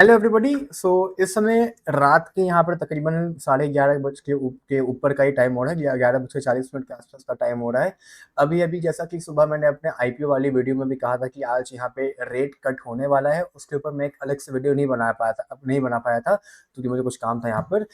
Hello everybody. इस समय रात के यहाँ पर तकरीबन 11:30 बज के ऊपर का ही टाइम हो रहा है, 11:40 के आसपास का टाइम हो रहा है। अभी अभी जैसा कि सुबह मैंने अपने आईपीओ वाली वीडियो में भी कहा था कि आज यहाँ पे रेट कट होने वाला है, उसके ऊपर मैं एक अलग से वीडियो नहीं बना पाया था क्योंकि मुझे कुछ काम था यहाँ पर।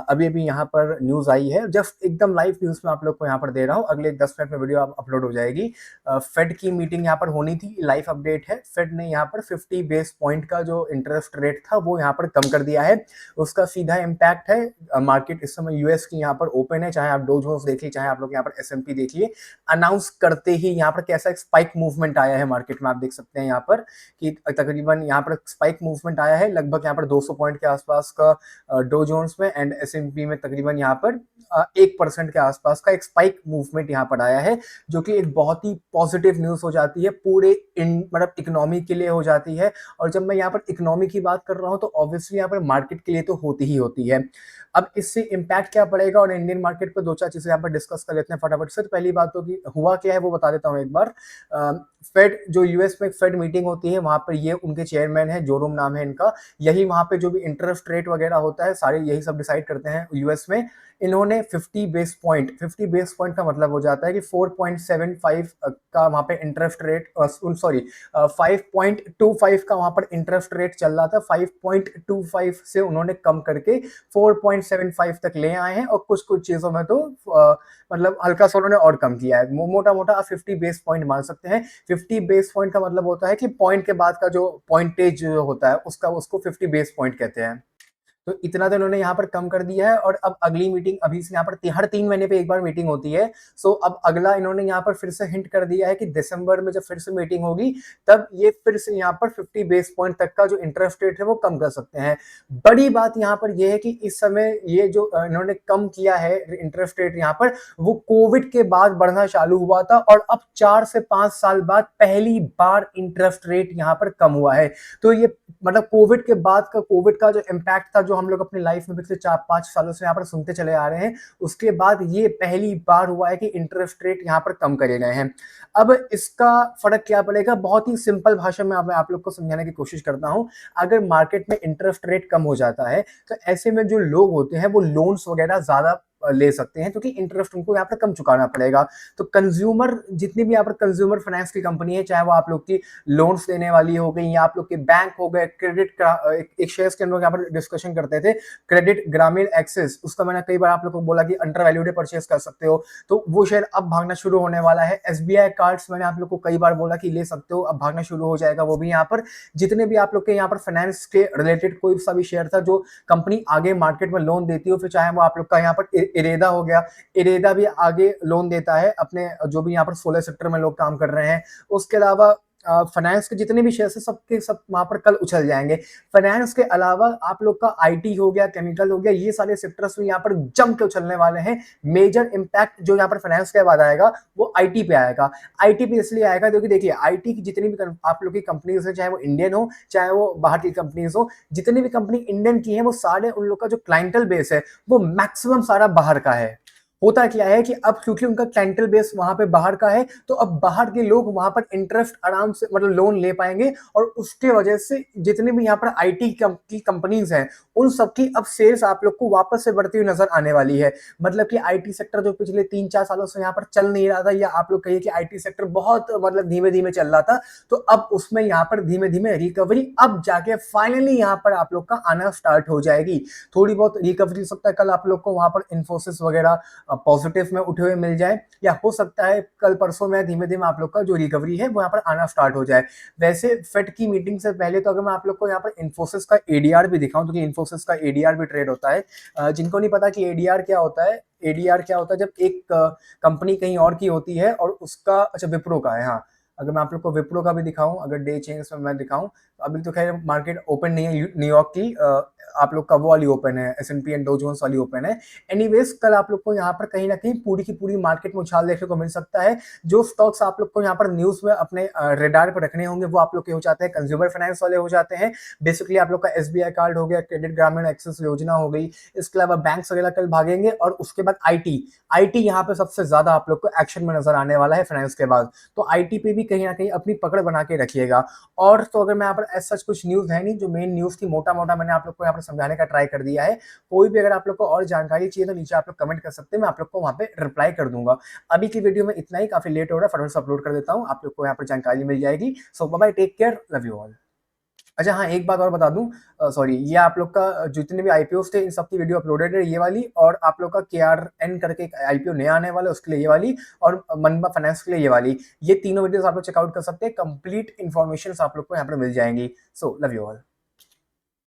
अभी अभी यहाँ पर न्यूज़ आई है, जस्ट एकदम लाइव न्यूज़ में आप लोग को यहाँ पर दे रहा हूँ। अगले 10 मिनट में वीडियो अपलोड हो जाएगी। फेड की मीटिंग यहाँ पर होनी थी, लाइव अपडेट है। फेड ने यहाँ पर 50 बेस पॉइंट का जो इंटरेस्ट रेट था वो यहाँ पर कम कर दिया है। उसका सीधा इम्पैक्ट है मार्केट इस समय यूएस की यहाँ पर ओपन है, चाहे आप डो जोन्स देखिए, चाहे आप लोग यहाँ पर एसएमपी देखिए। अनाउंस करते ही यहाँ पर कैसा एक स्पाइक मूवमेंट आया है मार्केट में, आप देख सकते हैं यहाँ पर कि तकरीबन यहाँ पर स्पाइक मूवमेंट आया है लगभग यहाँ पर 200 पॉइंट के आसपास का डो जोन्स में, एंड एसएमपी में तकरीबन यहाँ पर 1% के आसपास का एक स्पाइक मूवमेंट यहाँ पर आया है, जो कि एक बहुत ही पॉजिटिव न्यूज़ हो जाती है पूरे मतलब इकोनॉमी के लिए हो जाती है। और जब मैं यहाँ पर इकोनॉमी की बात कर रहा हूँ तो ऑब्वियसली यहाँ पर मार्केट के लिए तो होती ही होती है। अब इससे इम्पैक्ट क्या पड़ेगा और इंडियन मार्केट पर दो चार चीजें यहाँ पर डिस्कस कर लेते हैं फटाफट से। तो पहली बात तो कि हुआ क्या है वो बता देता हूँ एक बार। फेड जो यूएस में फेड मीटिंग होती है वहां पर ये उनके चेयरमैन है, जोरोम नाम है इनका। यही वहां पे जो भी इंटरेस्ट रेट वगैरह होता है सारे यही सब डिसाइड करते हैं यूएस में। इन्होंने 50 बेस पॉइंट का मतलब हो जाता है कि 4.75 का वहां पे इंटरेस्ट रेट, सॉरी 5.25 का वहां पर इंटरेस्ट रेट चल रहा था। 5.25 से उन्होंने कम करके 4.75 तक ले आए हैं, और कुछ कुछ चीजों में तो मतलब हल्का सा उन्होंने और कम किया है। मोटा मोटा आप 50 बेस पॉइंट मान सकते हैं। 50 बेस पॉइंट का मतलब होता है कि पॉइंट के बाद का जो पॉइंटेज होता है उसको 50 बेस पॉइंट कहते हैं। तो इतना तो इन्होंने यहाँ पर कम कर दिया है, और अब अगली मीटिंग अभी से यहाँ पर हर 3 महीने पे एक बार मीटिंग होती है। सो अब अगला इन्होंने यहाँ पर फिर से हिंट कर दिया है कि दिसंबर में जब फिर से मीटिंग होगी तब ये फिर से यहाँ पर 50 बेस पॉइंट तक का जो इंटरेस्ट रेट है वो कम कर सकते हैं। बड़ी बात यहाँ पर यह है कि इस समय ये जो इन्होंने कम किया है इंटरेस्ट रेट यहाँ पर, वो कोविड के बाद बढ़ना चालू हुआ था, और अब 4 से 5 साल बाद पहली बार इंटरेस्ट रेट यहाँ पर कम हुआ है। तो ये मतलब कोविड का जो इम्पैक्ट था, जो हम लोग अपनी लाइफ में पिछले 4-5 सालों से यहाँ पर सुनते चले आ रहे हैं, उसके बाद ये पहली बार हुआ है कि इंटरेस्ट रेट यहाँ पर कम करे गए हैं। अब इसका फर्क क्या पड़ेगा, बहुत ही सिंपल भाषा में आप लोग को समझाने की कोशिश करता हूं। अगर मार्केट में इंटरेस्ट रेट कम हो जाता है तो ऐसे में जो लोग होते हैं वो लोन्स वगैरह ज्यादा ले सकते हैं, क्योंकि इंटरेस्ट उनको यहाँ पर कम चुकाना पड़ेगा। तो कंज्यूमर जितनी भी यहाँ पर कंज्यूमर फाइनेंस की कंपनी है, चाहे वो आप लोग की लोन्स देने वाली हो गई या आप लोग के बैंक हो गए, क्रेडिट का एक शेयर्स के अंदर यहाँ पर डिस्कशन करते थे, क्रेडिट ग्रामीण एक्सेस, उसका मैंने कई बार आप लोग को बोला कि अंडर वैल्यूड परचेस कर सकते हो, तो वो शेयर अब भागना शुरू होने वाला है। एसबीआई कार्ड्स मैंने आप लोग को कई बार बोला कि ले सकते हो, अब भागना शुरू हो जाएगा वो भी यहाँ पर। जितने भी आप लोग के यहाँ पर फाइनेंस के रिलेटेड कोई सा भी शेयर था जो कंपनी आगे मार्केट में लोन देती हो, फिर चाहे वो आप लोग का यहाँ पर इरेदा हो गया, इरेदा भी आगे लोन देता है अपने जो भी यहाँ पर सोलर सेक्टर में लोग काम कर रहे हैं। उसके अलावा फाइनेंस के जितने भी शेयर्स हैं सबके सब वहां पर कल उछल जाएंगे। फाइनेंस के अलावा आप लोग का आईटी हो गया, केमिकल हो गया, ये सारे सेक्टर्स में यहाँ पर जम के उछलने वाले हैं। मेजर इंपैक्ट जो यहाँ पर फाइनेंस के बाद आएगा वो आईटी पे आएगा। आईटी पे इसलिए आएगा क्योंकि देखिए आईटी की जितनी भी आप लोग की कंपनीज है, चाहे वो इंडियन हो चाहे वो बाहर की कंपनीज हो, जितनी भी कंपनी इंडियन की है वो सारे उन लोग का जो क्लाइंटल बेस है वो मैक्सिमम सारा बाहर का है। होता क्या है कि अब क्योंकि उनका क्लाइंटल बेस वहां पे बाहर का है, तो अब बाहर के लोग वहां पर इंटरेस्ट आराम से मतलब लोन ले पाएंगे, और उसके वजह से जितने भी यहाँ पर आईटी की कंपनीज हैं उन सबकी अब सेल्स आप लोग को वापस से बढ़ती हुई नजर आने वाली है। मतलब कि आईटी सेक्टर जो पिछले 3-4 सालों से यहाँ पर चल नहीं रहा था, या आप लोग कहिए कि आईटी सेक्टर बहुत मतलब धीमे धीमे चल रहा था, तो अब उसमें यहाँ पर धीमे धीमे रिकवरी अब जाके फाइनली यहाँ पर आप लोग का आना स्टार्ट हो जाएगी। थोड़ी बहुत रिकवरी हो सकता है कल आप लोग को वहां पर इन्फोसिस वगैरह पॉजिटिव में उठे हुए मिल जाए, या हो सकता है कल परसों में धीमे धीमे आप लोग का जो रिकवरी है वो यहाँ पर आना स्टार्ट हो जाए। वैसे फेड की मीटिंग से पहले तो अगर मैं आप लोग को यहाँ पर इन्फोसिस का एडीआर भी दिखाऊं, तो इन्फोसिस का एडीआर भी ट्रेड होता है। जिनको नहीं पता कि एडीआर क्या होता है, एडीआर क्या होता है, जब एक कंपनी कहीं और की होती है और उसका, अच्छा विप्रो का है, हाँ, अगर मैं आप लोग को विप्रो का भी दिखाऊं, अगर डे चेंज में मैं दिखाऊं, अभी तो खैर मार्केट ओपन नहीं है न्यूयॉर्क की, आप लोग का वो वाली ओपन है, एसएनपी एंड डो जोन्स वाली ओपन है। एनीवेज कल आप लोग को यहाँ पर कहीं ना कहीं पूरी की पूरी मार्केट में उछाल देखने को मिल सकता है। जो स्टॉक्स आप लोग को यहाँ पर न्यूज में अपने रेडार पर रखने होंगे वो आप लोग के हो जाते हैं कंज्यूमर फाइनेंस वाले हो जाते हैं। बेसिकली आप लोग का एसबीआई कार्ड हो गया, क्रेडिट ग्रामीण एक्सेस योजना हो गई, इसके अलावा बैंक वगैरह कल भागेंगे, और उसके बाद आईटी, आईटी यहाँ पे सबसे ज्यादा आप लोग को एक्शन में नजर आने वाला है फाइनेंस के बाद। तो आईटी पे भी कहीं ना कहीं अपनी पकड़ बना के रखिएगा। और तो अगर मैं यहाँ पर पर एज़ सच कुछ न्यूज़ है नहीं, जो मेन न्यूज़ थी मोटा-मोटा मैंने आप लोग को यहाँ पर समझाने का ट्राई कर दिया है। कोई भी अगर आप लोग को और जानकारी चाहिए तो नीचे आप लोग कमेंट कर सकते हैं, मैं आप लोग को वहाँ पे रिप्लाई कर दूँगा। अभी की वीडियो में इतना ही, काफ़ी लेट हो रहा है, फटाफट से अपलोड कर देता हूँ, आप लोग को यहाँ पर जानकारी मिल जाएगी। So bye bye, take care, love you all. अच्छा हाँ, एक बात और बता दूँ, सॉरी, ये आप लोग का जितने भी आईपीओज़ थे इन सब की वीडियो अपलोडेड है, ये वाली, और आप लोग का केआरएन करके एक आईपीओ नया आने वाला है उसके लिए ये वाली, और मनबा फाइनेंस के लिए ये वाली। ये तीनों वीडियोज़ आप लोग चेकआउट कर सकते हैं, कंप्लीट इन्फॉर्मेशंस आप लोग को यहाँ पर मिल जाएँगी। So love you all.